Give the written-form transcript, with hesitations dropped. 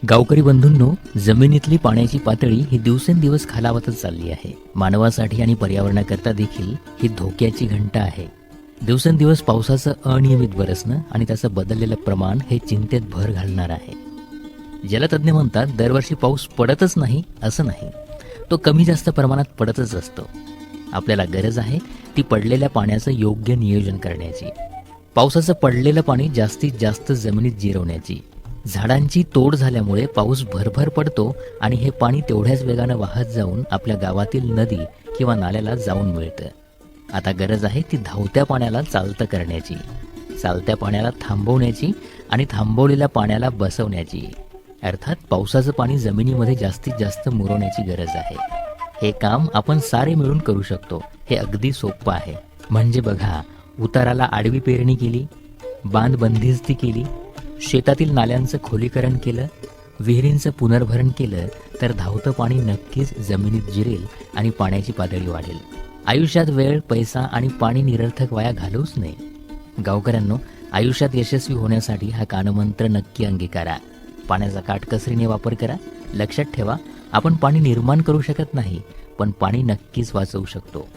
गावकरी बंधूंनो, जमिनीतली पाण्याची पातळी ही दिवसेंदिवस खालावतच चालली आहे. मानवासाठी आणि पर्यावरणाकरता देखील ही धोक्याची घंटा आहे. दिवसेंदिवस पावसाचं अनियमित बरसणं आणि त्याचं बदललेलं प्रमाण हे चिंतेत भर घालणार आहे. जलतज्ञ म्हणतात दरवर्षी पाऊस पडतच नाही असं नाही, तो कमी जास्त प्रमाणात पडतच असतो. आपल्याला गरज आहे ती पडलेल्या पाण्याचं योग्य नियोजन करण्याची, पावसाचं पडलेलं पाणी जास्तीत जास्त जमिनीत जिरवण्याची. झाडांची तोड झाल्यामुळे पाऊस भरभर पडतो आणि हे पाणी तेवढ्याच वेगानं वाहत जाऊन आपल्या गावातील नदी किंवा नाल्याला जाऊन मिळतं. आता गरज आहे ती धावत्या पाण्याला चालतं करण्याची, चालत्या पाण्याला थांबवण्याची आणि थांबवलेल्या पाण्याला बसवण्याची. अर्थात पावसाचं पाणी जमिनीमध्ये जास्तीत जास्त मुरवण्याची गरज आहे. हे काम आपण सारे मिळून करू शकतो. हे अगदी सोपं आहे. म्हणजे बघा, उताराला आडवी पेरणी केली, बांध बंदिस्ती केली, शेतातील नाल्यांचं खोलीकरण केलं, विहिरींचं पुनर्भरण केलं तर धावतं पाणी नक्कीच जमिनीत जिरेल आणि पाण्याची पातळी वाढेल. आयुष्यात वेळ, पैसा आणि पाणी निरर्थक वाया घालवूच नये. गावकऱ्यांनो, आयुष्यात यशस्वी होण्यासाठी हा कानमंत्र नक्की अंगीकारा. पाण्याचा काटकसरीने वापर करा. लक्षात ठेवा, आपण पाणी निर्माण करू शकत नाही, पण पाणी नक्कीच वाचवू शकतो.